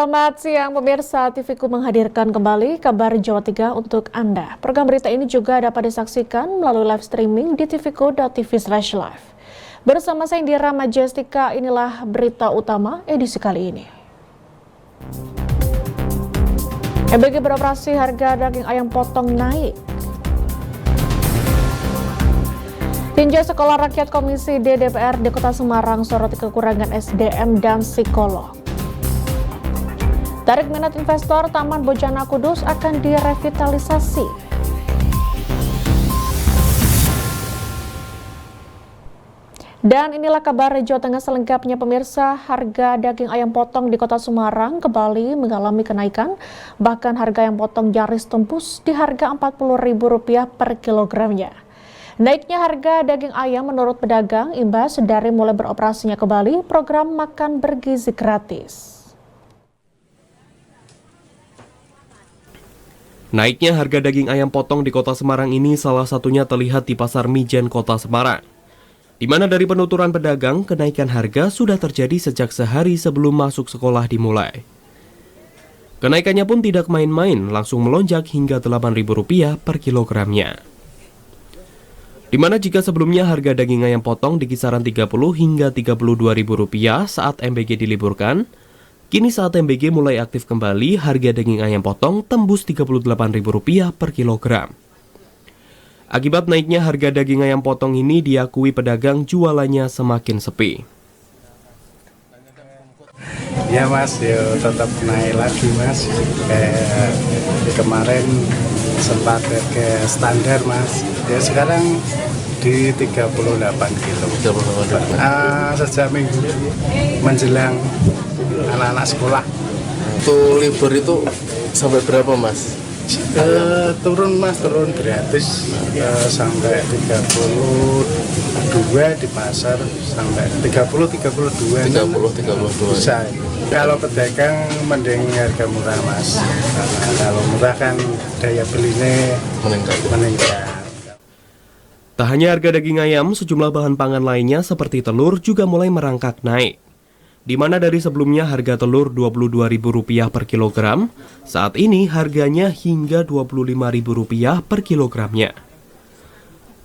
Selamat siang pemirsa, TVku menghadirkan kembali kabar Jawa 3 untuk Anda. Program berita ini juga dapat disaksikan melalui live streaming di tvku.tv/live. Bersama saya Indira Majestika, inilah berita utama edisi kali ini. MBG beroperasi, harga daging ayam potong naik. Tinjau Sekolah Rakyat Komisi D DPR di Kota Semarang soroti kekurangan SDM dan psikolog. Tarik minat investor Taman Bojana Kudus akan direvitalisasi. Dan inilah kabar Jawa Tengah selengkapnya pemirsa. Harga daging ayam potong di Kota Semarang kembali mengalami kenaikan. Bahkan harga ayam potong nyaris tembus di harga Rp40.000 per kilogramnya. Naiknya harga daging ayam menurut pedagang imbas dari mulai beroperasinya kembali program makan bergizi gratis. Naiknya harga daging ayam potong di Kota Semarang ini salah satunya terlihat di Pasar Mijen Kota Semarang, di mana dari penuturan pedagang, kenaikan harga sudah terjadi sejak sehari sebelum masuk sekolah dimulai. Kenaikannya pun tidak main-main, langsung melonjak hingga Rp8.000 per kilogramnya. Di mana jika sebelumnya harga daging ayam potong di kisaran Rp30 hingga Rp32.000 saat MBG diliburkan, kini saat MBG mulai aktif kembali, harga daging ayam potong tembus Rp38.000 per kilogram. Akibat naiknya harga daging ayam potong ini diakui pedagang jualannya semakin sepi. Ya mas, ya tetap naik lagi mas. Kayak kemarin sempat ke standar mas. Ya sekarang di 38 kilo. Sejak minggu menjelang anak-anak sekolah. Untuk libur itu sampai berapa mas? Turun mas, turun gratis sampai 32 di pasar, sampai 30-32 bisa. Kalau pedagang mending harga murah mas, karena kalau murah kan daya belinya meningkat. Tak hanya harga daging ayam, sejumlah bahan pangan lainnya seperti telur juga mulai merangkak naik. Di mana dari sebelumnya harga telur Rp22.000 per kilogram, saat ini harganya hingga Rp25.000 per kilogramnya.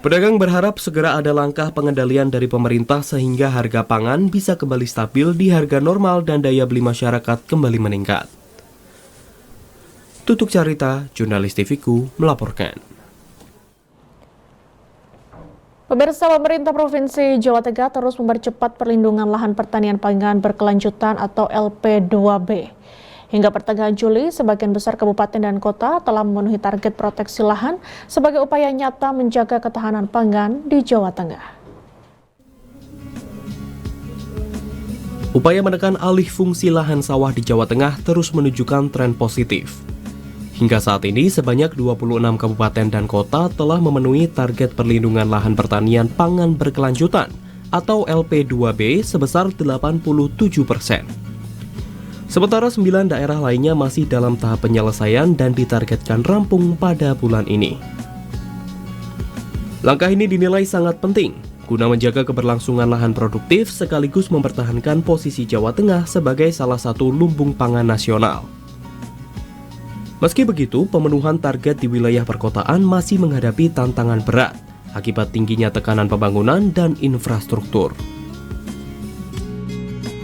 Pedagang berharap segera ada langkah pengendalian dari pemerintah sehingga harga pangan bisa kembali stabil di harga normal dan daya beli masyarakat kembali meningkat. Tutuk Carita, Jurnalis TVku melaporkan. Pemirsa, pemerintah Provinsi Jawa Tengah terus mempercepat perlindungan lahan pertanian pangan berkelanjutan atau LP2B. Hingga pertengahan Juli, sebagian besar kabupaten dan kota telah memenuhi target proteksi lahan sebagai upaya nyata menjaga ketahanan pangan di Jawa Tengah. Upaya menekan alih fungsi lahan sawah di Jawa Tengah terus menunjukkan tren positif. Hingga saat ini, sebanyak 26 kabupaten dan kota telah memenuhi target perlindungan lahan pertanian pangan berkelanjutan atau LP2B sebesar 87%. Sementara 9 daerah lainnya masih dalam tahap penyelesaian dan ditargetkan rampung pada bulan ini. Langkah ini dinilai sangat penting guna menjaga keberlangsungan lahan produktif sekaligus mempertahankan posisi Jawa Tengah sebagai salah satu lumbung pangan nasional. Meski begitu, pemenuhan target di wilayah perkotaan masih menghadapi tantangan berat akibat tingginya tekanan pembangunan dan infrastruktur.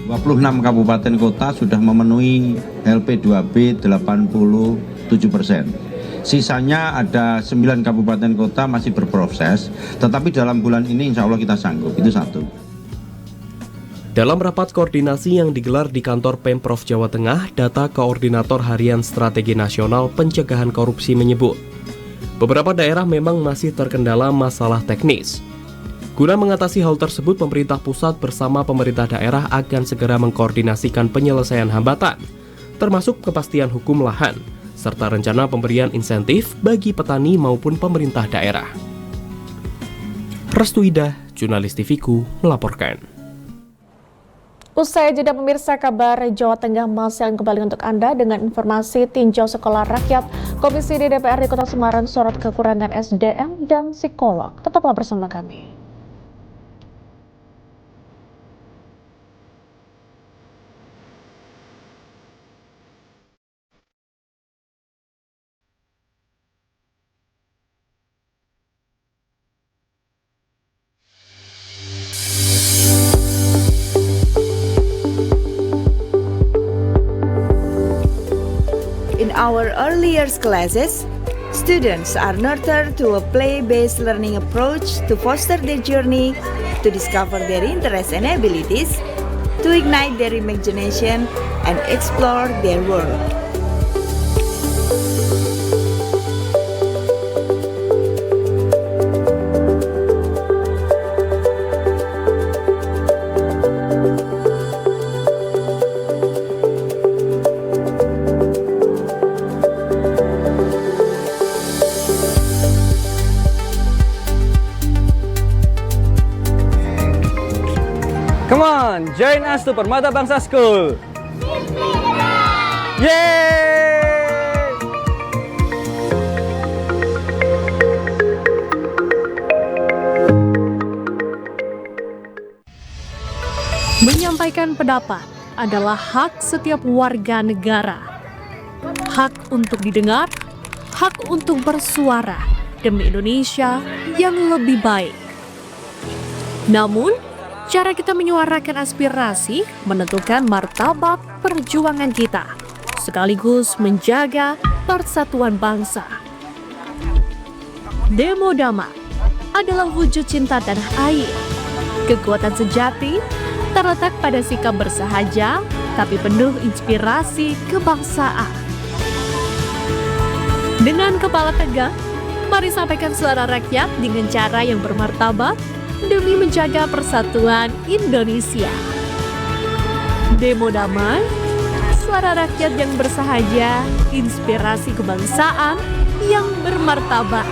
26 kabupaten kota sudah memenuhi LP2B 87%. Sisanya ada 9 kabupaten kota masih berproses, tetapi dalam bulan ini insya Allah kita sanggup, itu satu. Dalam rapat koordinasi yang digelar di kantor Pemprov Jawa Tengah, data Koordinator Harian Strategi Nasional Pencegahan Korupsi menyebut, beberapa daerah memang masih terkendala masalah teknis. Guna mengatasi hal tersebut, pemerintah pusat bersama pemerintah daerah akan segera mengkoordinasikan penyelesaian hambatan, termasuk kepastian hukum lahan, serta rencana pemberian insentif bagi petani maupun pemerintah daerah. Restuidah, Jurnalis TVku melaporkan. Usai jeda pemirsa, kabar Jawa Tengah masih kembali untuk Anda dengan informasi tinjau Sekolah Rakyat Komisi D DPR di Kota Semarang sorot kekurangan SDM dan psikolog. Tetaplah bersama kami. In our early years classes, students are nurtured to a play-based learning approach to foster their journey, to discover their interests and abilities, to ignite their imagination, and explore their world. Come on, join us to Permata Bangsa School. Yeay! Menyampaikan pendapat adalah hak setiap warga negara. Hak untuk didengar, hak untuk bersuara demi Indonesia yang lebih baik. Namun, cara kita menyuarakan aspirasi menentukan martabat perjuangan kita, sekaligus menjaga persatuan bangsa. Demo damai adalah wujud cinta tanah air. Kekuatan sejati terletak pada sikap bersahaja, tapi penuh inspirasi kebangsaan. Dengan kepala tegak, mari sampaikan suara rakyat dengan cara yang bermartabat demi menjaga persatuan Indonesia. Demo damai, suara rakyat yang bersahaja, inspirasi kebangsaan yang bermartabat.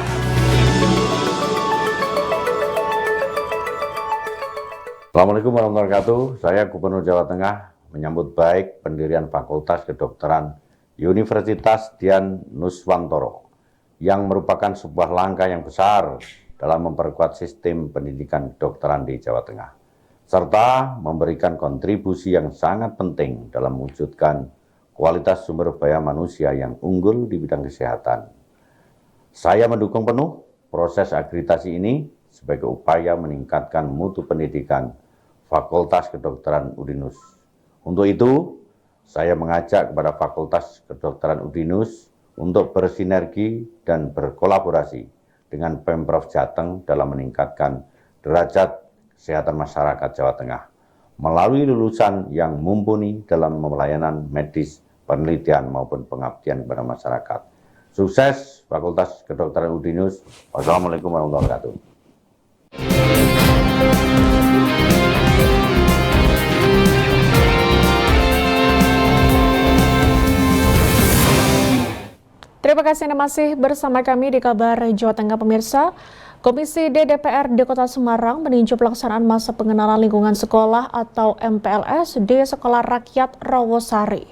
Assalamualaikum warahmatullahi wabarakatuh. Saya Gubernur Jawa Tengah menyambut baik pendirian Fakultas Kedokteran Universitas Dian Nuswantoro yang merupakan sebuah langkah yang besar dalam memperkuat sistem pendidikan kedokteran di Jawa Tengah, serta memberikan kontribusi yang sangat penting dalam mewujudkan kualitas sumber daya manusia yang unggul di bidang kesehatan. Saya mendukung penuh proses akreditasi ini sebagai upaya meningkatkan mutu pendidikan Fakultas Kedokteran Udinus. Untuk itu, saya mengajak kepada Fakultas Kedokteran Udinus untuk bersinergi dan berkolaborasi dengan Pemprov Jateng dalam meningkatkan derajat kesehatan masyarakat Jawa Tengah melalui lulusan yang mumpuni dalam pelayanan medis, penelitian maupun pengabdian kepada masyarakat. Sukses Fakultas Kedokteran Udinus. Wassalamualaikum warahmatullahi wabarakatuh. Terima kasih Anda masih bersama kami di Kabar Jawa Tengah pemirsa. Komisi D DPRD Kota Semarang meninjau pelaksanaan masa pengenalan lingkungan sekolah atau MPLS di Sekolah Rakyat Rawosari.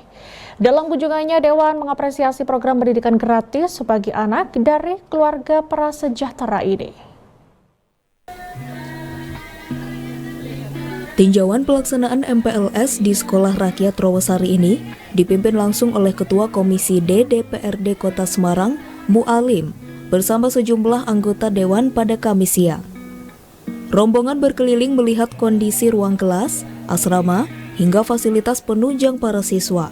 Dalam kunjungannya, Dewan mengapresiasi program pendidikan gratis bagi anak dari keluarga prasejahtera ini. Tinjauan pelaksanaan MPLS di Sekolah Rakyat Rawosari ini dipimpin langsung oleh Ketua Komisi D DPRD Kota Semarang, Mu'alim, bersama sejumlah anggota Dewan pada Kamis siang. Rombongan berkeliling melihat kondisi ruang kelas, asrama, hingga fasilitas penunjang para siswa.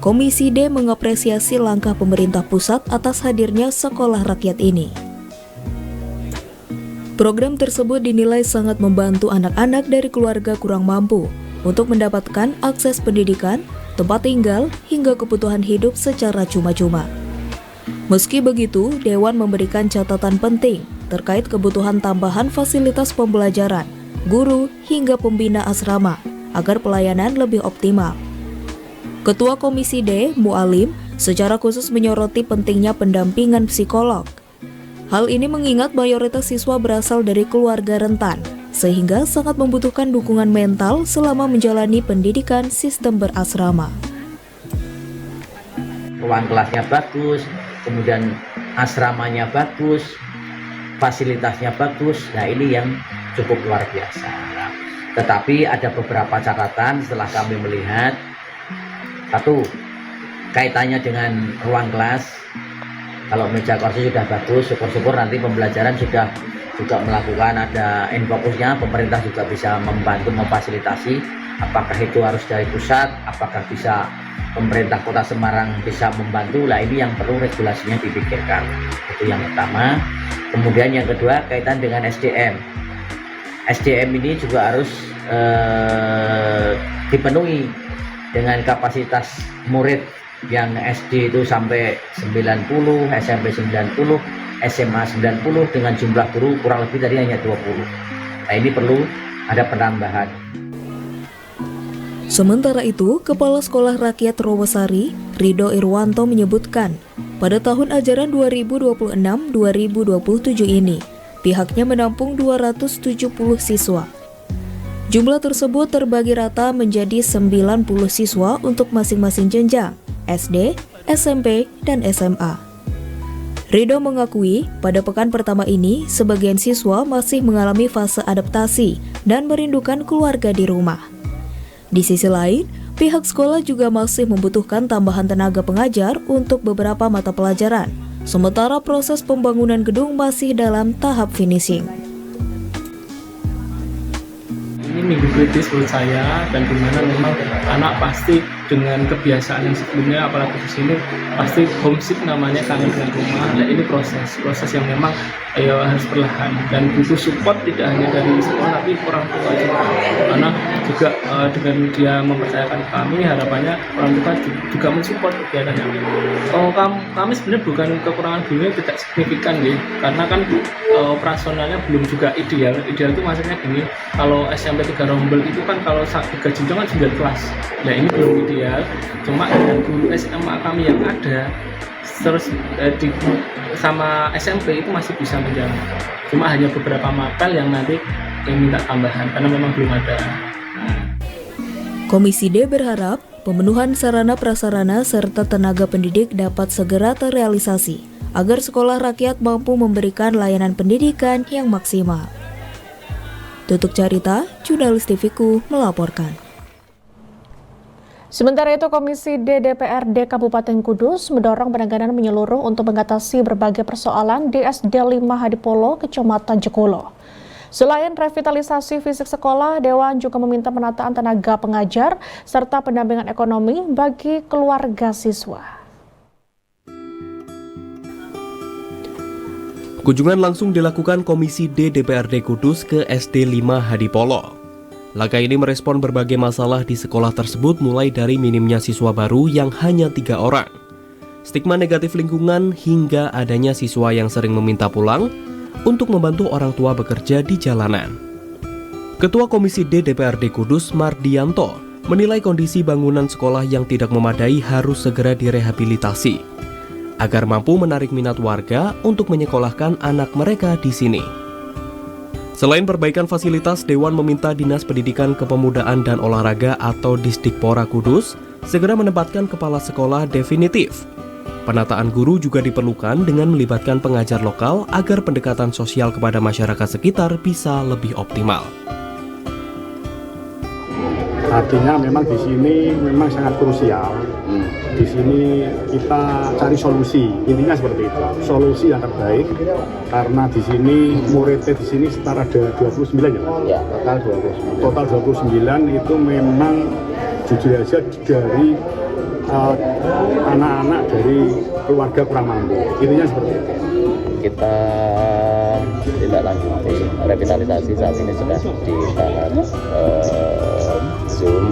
Komisi D mengapresiasi langkah pemerintah pusat atas hadirnya Sekolah Rakyat ini. Program tersebut dinilai sangat membantu anak-anak dari keluarga kurang mampu untuk mendapatkan akses pendidikan, tempat tinggal, hingga kebutuhan hidup secara cuma-cuma. Meski begitu, Dewan memberikan catatan penting terkait kebutuhan tambahan fasilitas pembelajaran, guru, hingga pembina asrama agar pelayanan lebih optimal. Ketua Komisi D, Mu'alim, secara khusus menyoroti pentingnya pendampingan psikolog. Hal ini mengingat mayoritas siswa berasal dari keluarga rentan, sehingga sangat membutuhkan dukungan mental selama menjalani pendidikan sistem berasrama. Ruang kelasnya bagus, kemudian asramanya bagus, fasilitasnya bagus. Nah, ini yang cukup luar biasa. Nah, tetapi ada beberapa catatan setelah kami melihat. Satu, kaitannya dengan ruang kelas. Kalau meja kursi sudah bagus, syukur-syukur nanti pembelajaran sudah juga melakukan ada infokusnya, pemerintah juga bisa membantu memfasilitasi. Apakah itu harus dari pusat, apakah bisa pemerintah Kota Semarang bisa membantu, lah ini yang perlu regulasinya dipikirkan. Itu yang pertama. Kemudian yang kedua kaitan dengan SDM. SDM ini juga harus dipenuhi dengan kapasitas murid yang SD itu sampai 90, SMP 90, SMA 90 dengan jumlah guru kurang lebih tadi hanya 20. Nah ini perlu ada penambahan. Sementara itu, Kepala Sekolah Rakyat Rawasari, Ridho Irwanto menyebutkan, pada tahun ajaran 2026-2027 ini, pihaknya menampung 270 siswa. Jumlah tersebut terbagi rata menjadi 90 siswa untuk masing-masing jenjang, SD, SMP, dan SMA. Ridho mengakui, pada pekan pertama ini, sebagian siswa masih mengalami fase adaptasi dan merindukan keluarga di rumah. Di sisi lain, pihak sekolah juga masih membutuhkan tambahan tenaga pengajar untuk beberapa mata pelajaran, sementara proses pembangunan gedung masih dalam tahap finishing. Ini minggu kritis menurut saya, dan dimana memang anak pasti dengan kebiasaan yang sebelumnya, apalagi di sini pasti homesick namanya, kangen dengan rumah. Nah ini proses yang memang harus perlahan dan butuh support tidak hanya dari sekolah tapi orang tua juga. Karena juga dengan dia mempercayakan kami, harapannya orang tua juga mensupport kegiatannya. Kami sebenarnya bukan kekurangan gurunya tidak signifikan ya, karena kan operasionalnya belum juga ideal. Ideal itu maksudnya gini, kalau SMP 3 Rombel itu kan kalau 3 jenjang kan 9 kelas. Nah ini belum ideal, cuma dengan guru SMA kami yang ada terus sama SMP itu masih bisa menjalan. Cuma hanya beberapa mapel yang nanti yang minta tambahan karena memang belum ada. Komisi D berharap pemenuhan sarana prasarana serta tenaga pendidik dapat segera terrealisasi agar sekolah rakyat mampu memberikan layanan pendidikan yang maksimal. Tutuk Carita, Jurnalis TVku melaporkan. Sementara itu, Komisi D DPRD Kabupaten Kudus mendorong penanganan menyeluruh untuk mengatasi berbagai persoalan di SD 5 Hadipolo, Kecamatan Jekulo. Selain revitalisasi fisik sekolah, Dewan juga meminta penataan tenaga pengajar serta pendampingan ekonomi bagi keluarga siswa. Kunjungan langsung dilakukan Komisi D DPRD Kudus ke SD 5 Hadipolo. Langkah ini merespon berbagai masalah di sekolah tersebut, mulai dari minimnya siswa baru yang hanya 3 orang, stigma negatif lingkungan, hingga adanya siswa yang sering meminta pulang untuk membantu orang tua bekerja di jalanan. Ketua Komisi D DPRD Kudus, Mardianto, menilai kondisi bangunan sekolah yang tidak memadai harus segera direhabilitasi agar mampu menarik minat warga untuk menyekolahkan anak mereka di sini. Selain perbaikan fasilitas, Dewan meminta Dinas Pendidikan Kepemudaan dan Olahraga atau Disdikpora Kudus segera menempatkan kepala sekolah definitif. Penataan guru juga diperlukan dengan melibatkan pengajar lokal agar pendekatan sosial kepada masyarakat sekitar bisa lebih optimal. Artinya memang di sini memang sangat krusial. Di sini kita cari solusi, intinya seperti itu, solusi yang terbaik, karena di sini muridnya di sini sekitar ada 29 ya, total 29 itu memang jujur aja dari anak-anak dari keluarga kurang mampu, intinya seperti itu. Kita tidak lanjuti revitalisasi, saat ini sudah di tahap Zoom,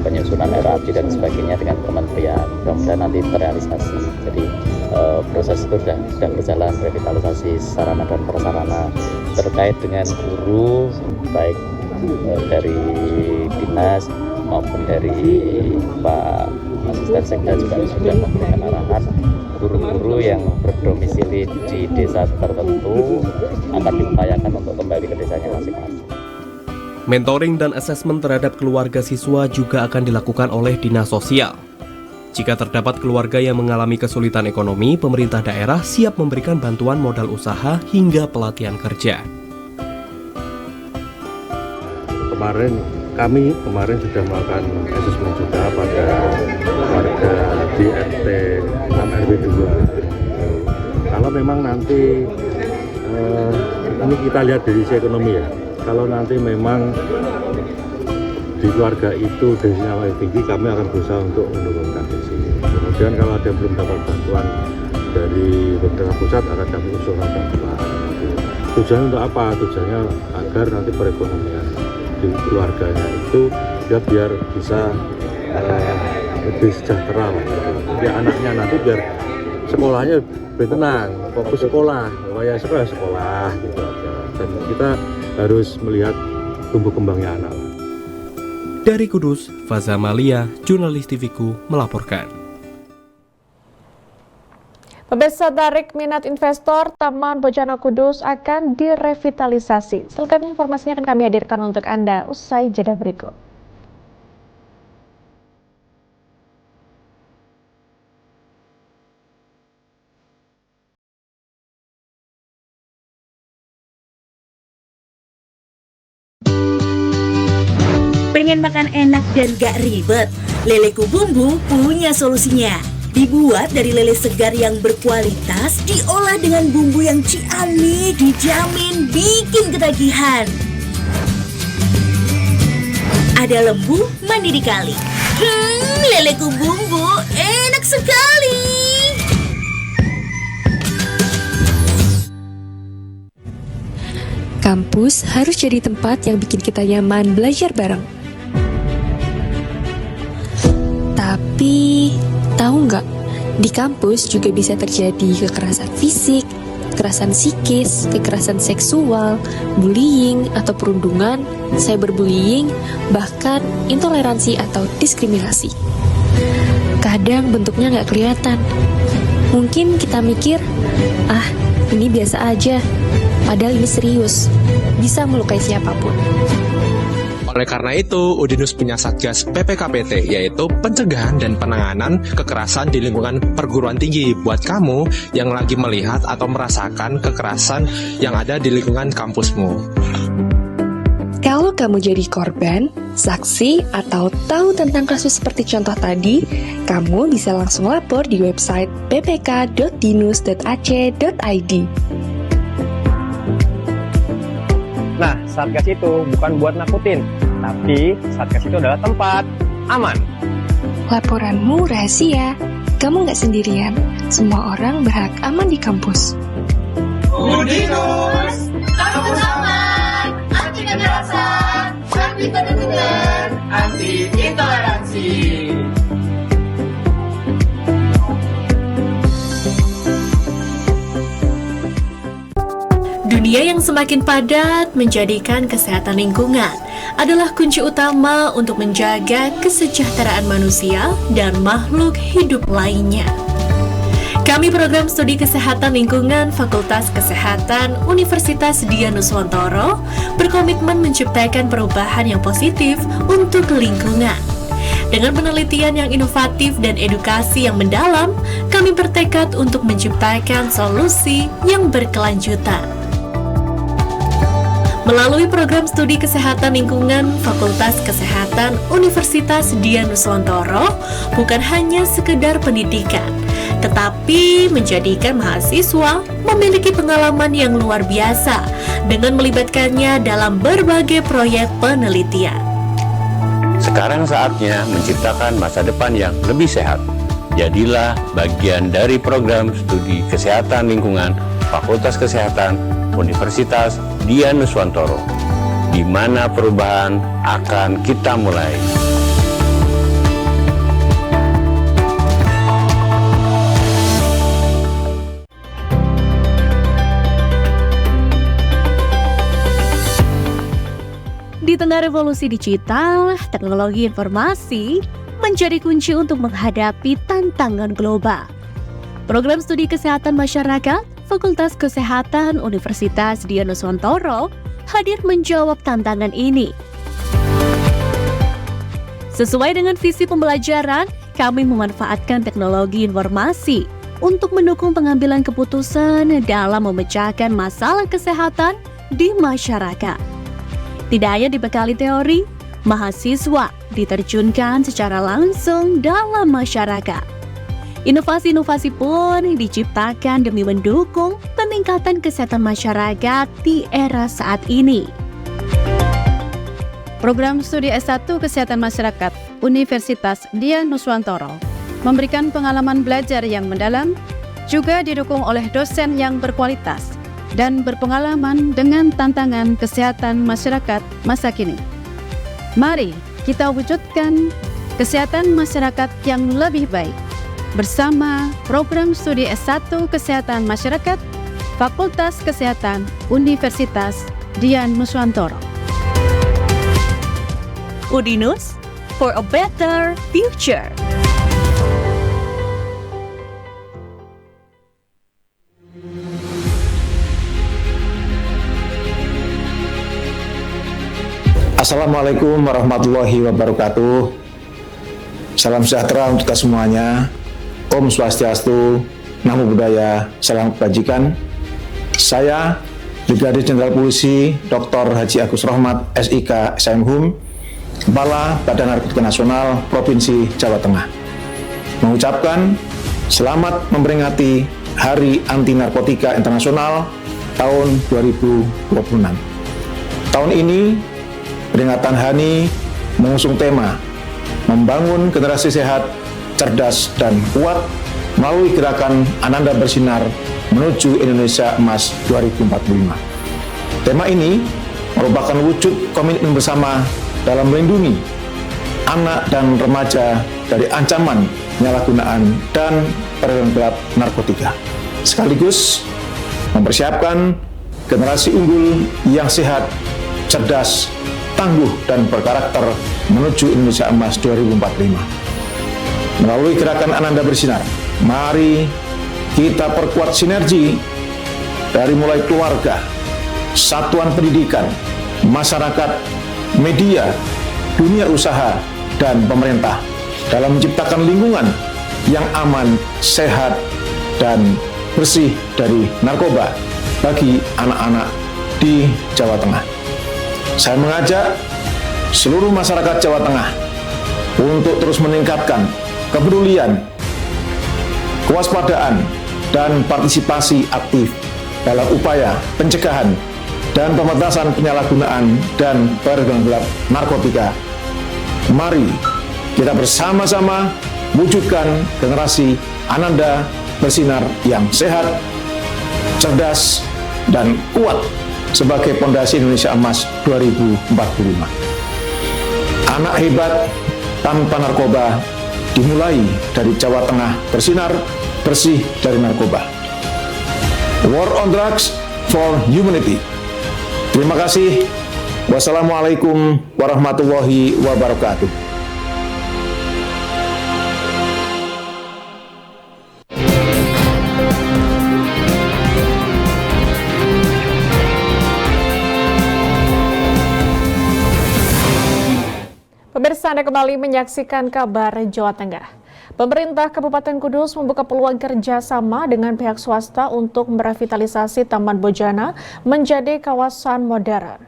penyusunan RAP dan sebagainya dengan kementerian, mudah-mudahan nanti terrealisasi. Jadi proses itu sudah berjalan, revitalisasi sarana dan prasarana terkait dengan guru, baik dari dinas maupun dari Pak Asisten Sekda juga sudah memberikan arahan guru-guru yang berdomisili di desa tertentu akan diupayakan untuk kembali ke desanya masing-masing. Mentoring dan asesmen terhadap keluarga siswa juga akan dilakukan oleh Dinas Sosial. Jika terdapat keluarga yang mengalami kesulitan ekonomi, pemerintah daerah siap memberikan bantuan modal usaha hingga pelatihan kerja. Kami kemarin sudah melakukan asesmen juga pada warga di RT 6 RW 2. Kalau memang nanti ini kita lihat dari sisi ekonomi ya, kalau nanti memang di keluarga itu desinya paling tinggi, kami akan berusaha untuk menurunkan desi. Kemudian kalau ada yang belum dapat bantuan dari pemerintah pusat akan kami usulkan bantuan. Tujuannya untuk apa? Tujuannya agar nanti perekonomian di keluarganya itu ya biar bisa lebih sejahtera lah. Jadi anaknya nanti biar sekolahnya lebih tenang, fokus sekolah, supaya sekolah gitu aja. Dan kita harus melihat tumbuh kembangnya anak. Dari Kudus, Faza Malia, jurnalis TVku melaporkan. Pemirsa, tarik minat investor Taman Bojana Kudus akan direvitalisasi. Selengkapnya informasinya akan kami hadirkan untuk Anda usai jeda berikut. Pengen makan enak dan gak ribet? Leleku Bumbu punya solusinya. Dibuat dari lele segar yang berkualitas, diolah dengan bumbu yang ciamik, dijamin bikin ketagihan. Ada lembu mandi di kali. Leleku Bumbu enak sekali. Kampus harus jadi tempat yang bikin kita nyaman belajar bareng. Tapi, tahu nggak? Di kampus juga bisa terjadi kekerasan fisik, kekerasan psikis, kekerasan seksual, bullying atau perundungan, cyberbullying, bahkan intoleransi atau diskriminasi. Kadang bentuknya nggak kelihatan. Mungkin kita mikir, ini biasa aja. Padahal ini serius, bisa melukai siapapun. Oleh karena itu, Udinus punya Satgas PPKPT, yaitu pencegahan dan penanganan kekerasan di lingkungan perguruan tinggi buat kamu yang lagi melihat atau merasakan kekerasan yang ada di lingkungan kampusmu. Kalau kamu jadi korban, saksi, atau tahu tentang kasus seperti contoh tadi, kamu bisa langsung lapor di website ppk.dinus.ac.id. Nah, Satgas itu bukan buat nakutin, tapi Satgas itu adalah tempat aman. Laporanmu rahasia, kamu nggak sendirian. Semua orang berhak aman di kampus. Udinus, kampus aman, anti kekerasan, anti perundungan, anti intoleransi. Dunia yang semakin padat menjadikan kesehatan lingkungan adalah kunci utama untuk menjaga kesejahteraan manusia dan makhluk hidup lainnya. Kami Program Studi Kesehatan Lingkungan Fakultas Kesehatan Universitas Dianuswantoro berkomitmen menciptakan perubahan yang positif untuk lingkungan. Dengan penelitian yang inovatif dan edukasi yang mendalam, kami bertekad untuk menciptakan solusi yang berkelanjutan. Melalui program studi kesehatan lingkungan Fakultas Kesehatan Universitas Dianuswantoro bukan hanya sekedar pendidikan, tetapi menjadikan mahasiswa memiliki pengalaman yang luar biasa dengan melibatkannya dalam berbagai proyek penelitian. Sekarang saatnya menciptakan masa depan yang lebih sehat. Jadilah bagian dari program studi kesehatan lingkungan Fakultas Kesehatan Universitas Dianuswantoro, di mana perubahan akan kita mulai. Di tengah revolusi digital, teknologi informasi menjadi kunci untuk menghadapi tantangan global. Program Studi Kesehatan Masyarakat Fakultas Kesehatan Universitas Dianuswantoro hadir menjawab tantangan ini. Sesuai dengan visi pembelajaran, kami memanfaatkan teknologi informasi untuk mendukung pengambilan keputusan dalam memecahkan masalah kesehatan di masyarakat. Tidak hanya dibekali teori, mahasiswa diterjunkan secara langsung dalam masyarakat. Inovasi-inovasi pun diciptakan demi mendukung peningkatan kesehatan masyarakat di era saat ini. Program Studi S1 Kesehatan Masyarakat Universitas Dian Nuswantoro memberikan pengalaman belajar yang mendalam, juga didukung oleh dosen yang berkualitas dan berpengalaman dengan tantangan kesehatan masyarakat masa kini. Mari kita wujudkan kesehatan masyarakat yang lebih baik bersama Program Studi S1 Kesehatan Masyarakat Fakultas Kesehatan Universitas Dian Nuswantoro. Udinus for a better future. Assalamualaikum warahmatullahi wabarakatuh. Salam sejahtera untuk kita semuanya. Om Swastiastu, Namo Buddhaya, Salam Kebajikan. Saya Brigadir Jenderal Polisi Dr. Haji Agus Rohmat, SIK SMHUM, Kepala Badan Narkotika Nasional Provinsi Jawa Tengah, mengucapkan selamat memperingati Hari Anti Narkotika Internasional tahun 2026. Tahun ini, peringatan HANI mengusung tema membangun generasi sehat, cerdas, dan kuat melalui gerakan Ananda Bersinar menuju Indonesia Emas 2045. Tema ini merupakan wujud komitmen bersama dalam melindungi anak dan remaja dari ancaman penyalahgunaan dan peredaran gelap narkotika, sekaligus mempersiapkan generasi unggul yang sehat, cerdas, tangguh, dan berkarakter menuju Indonesia Emas 2045. Melalui gerakan Ananda Bersinar, mari kita perkuat sinergi dari mulai keluarga, satuan pendidikan, masyarakat, media, dunia usaha, dan pemerintah dalam menciptakan lingkungan yang aman, sehat, dan bersih dari narkoba bagi anak-anak di Jawa Tengah. Saya mengajak seluruh masyarakat Jawa Tengah untuk terus meningkatkan kepedulian, kewaspadaan, dan partisipasi aktif dalam upaya pencegahan dan pembatasan penyalahgunaan dan peredaran gelap narkotika. Mari kita bersama-sama wujudkan generasi Ananda Bersinar yang sehat, cerdas, dan kuat sebagai pondasi Indonesia Emas 2045. Anak hebat tanpa narkoba dimulai dari Jawa Tengah bersinar bersih dari narkoba. War on Drugs for Humanity. Terima kasih. Wassalamualaikum warahmatullahi wabarakatuh. Pemirsa, Anda kembali menyaksikan kabar Jawa Tengah. Pemerintah Kabupaten Kudus membuka peluang kerjasama dengan pihak swasta untuk merevitalisasi Taman Bojana menjadi kawasan modern.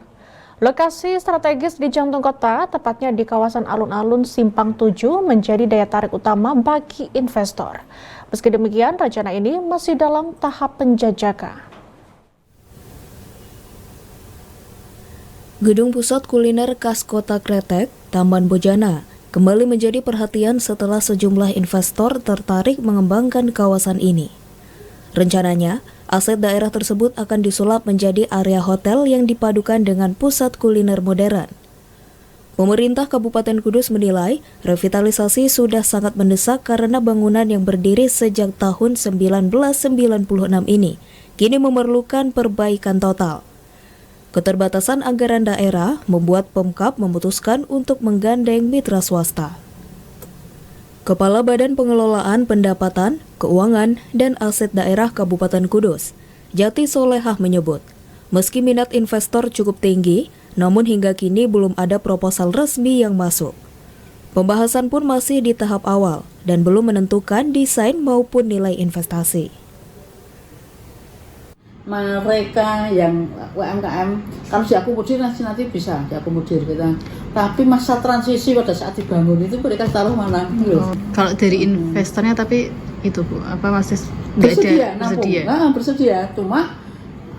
Lokasi strategis di jantung kota, tepatnya di kawasan alun-alun Simpang 7, menjadi daya tarik utama bagi investor. Meski demikian, rencana ini masih dalam tahap penjajakan. Gedung Pusat Kuliner Khas Kota Kretek, Taman Bojana, kembali menjadi perhatian setelah sejumlah investor tertarik mengembangkan kawasan ini. Rencananya, aset daerah tersebut akan disulap menjadi area hotel yang dipadukan dengan pusat kuliner modern. Pemerintah Kabupaten Kudus menilai revitalisasi sudah sangat mendesak karena bangunan yang berdiri sejak tahun 1996 ini kini memerlukan perbaikan total. Keterbatasan anggaran daerah membuat Pemkab memutuskan untuk menggandeng mitra swasta. Kepala Badan Pengelolaan Pendapatan, Keuangan, dan Aset Daerah Kabupaten Kudus, Jati Solehah menyebut, meski minat investor cukup tinggi, namun hingga kini belum ada proposal resmi yang masuk. Pembahasan pun masih di tahap awal dan belum menentukan desain maupun nilai investasi. Mereka yang UMKM kalau diakomodir nanti bisa diakomodir kita. Tapi masa transisi pada saat dibangun itu mereka taruh mana? Kalau dari investornya tapi itu Bu, apa masih bersedia. Bersedia. Cuma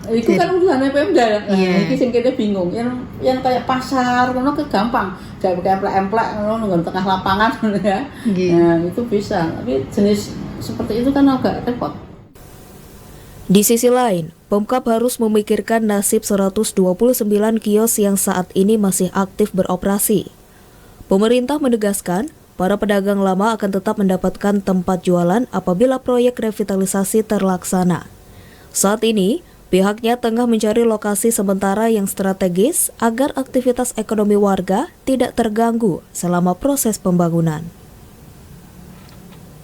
Iku kan urusannya Pemda. Nah, iki sing kene bingung. Yang kayak pasar ngono gampang. Gak pakai emplek-emplek ngono nang tengah lapangan ngono ya. Nah, itu bisa. Tapi jenis seperti itu kan agak repot. Di sisi lain, Pemkab harus memikirkan nasib 129 kios yang saat ini masih aktif beroperasi. Pemerintah menegaskan, para pedagang lama akan tetap mendapatkan tempat jualan apabila proyek revitalisasi terlaksana. Saat ini, pihaknya tengah mencari lokasi sementara yang strategis agar aktivitas ekonomi warga tidak terganggu selama proses pembangunan.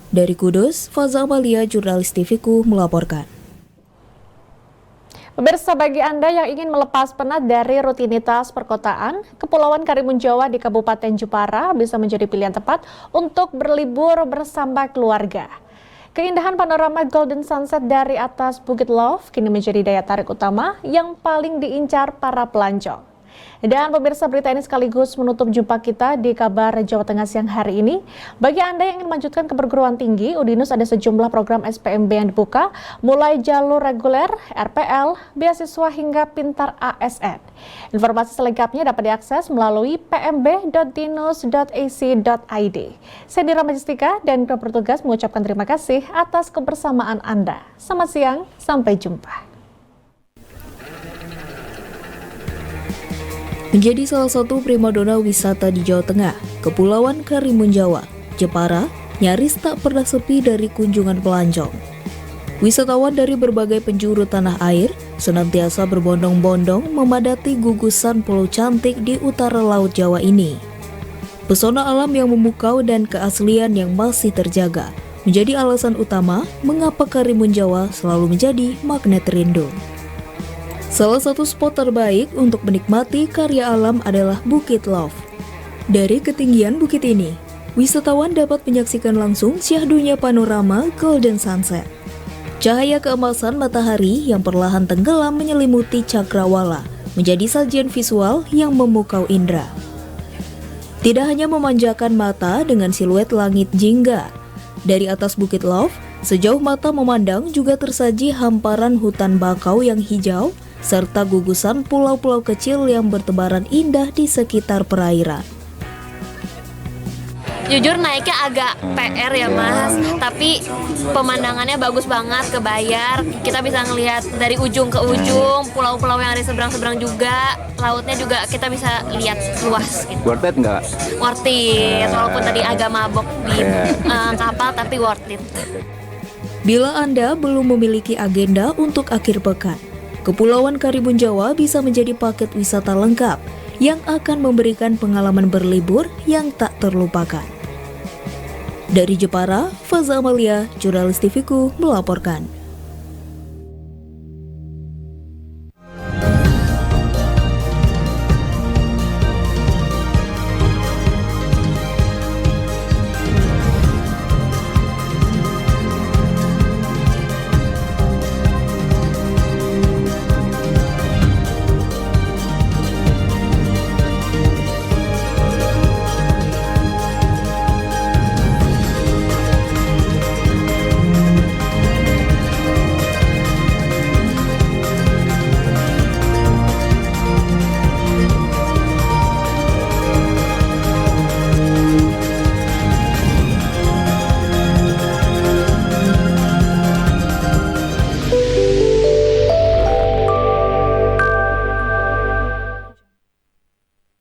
Dari Kudus, Faza Amalia, jurnalis TVku melaporkan. Pemirsa, bagi Anda yang ingin melepas penat dari rutinitas perkotaan, Kepulauan Karimun Jawa di Kabupaten Jepara bisa menjadi pilihan tepat untuk berlibur bersama keluarga. Keindahan panorama Golden Sunset dari atas Bukit Love kini menjadi daya tarik utama yang paling diincar para pelancong. Dan pemirsa, berita ini sekaligus menutup jumpa kita di Kabar Jawa Tengah siang hari ini. Bagi Anda yang ingin melanjutkan ke perguruan tinggi, Udinus ada sejumlah program SPMB yang dibuka, mulai jalur reguler, RPL, beasiswa hingga Pintar ASN. Informasi selengkapnya dapat diakses melalui pmb.dinus.ac.id. Saya Dira Majistika dan kru bertugas mengucapkan terima kasih atas kebersamaan Anda. Selamat siang, sampai jumpa. Menjadi salah satu primadona wisata di Jawa Tengah, Kepulauan Karimun Jawa, Jepara, nyaris tak pernah sepi dari kunjungan pelancong. Wisatawan dari berbagai penjuru tanah air senantiasa berbondong-bondong memadati gugusan pulau cantik di utara Laut Jawa ini. Pesona alam yang memukau dan keaslian yang masih terjaga menjadi alasan utama mengapa Karimun Jawa selalu menjadi magnet rindu. Salah satu spot terbaik untuk menikmati karya alam adalah Bukit Love. Dari ketinggian bukit ini, wisatawan dapat menyaksikan langsung syahdunya panorama Golden Sunset. Cahaya keemasan matahari yang perlahan tenggelam menyelimuti cakrawala menjadi sajian visual yang memukau indera. Tidak hanya memanjakan mata dengan siluet langit jingga, dari atas Bukit Love, sejauh mata memandang juga tersaji hamparan hutan bakau yang hijau serta gugusan pulau-pulau kecil yang bertebaran indah di sekitar perairan. Jujur naiknya agak PR ya Mas, tapi pemandangannya bagus banget, kebayar. Kita bisa ngelihat dari ujung ke ujung, pulau-pulau yang ada seberang-seberang juga, lautnya juga kita bisa lihat luas gitu. Worth it nggak? Worth it, walaupun tadi agak mabok di kapal, tapi worth it. Bila Anda belum memiliki agenda untuk akhir pekan, Kepulauan Karimun Jawa bisa menjadi paket wisata lengkap yang akan memberikan pengalaman berlibur yang tak terlupakan. Dari Jepara, Faza Amalia, jurnalis TVku melaporkan.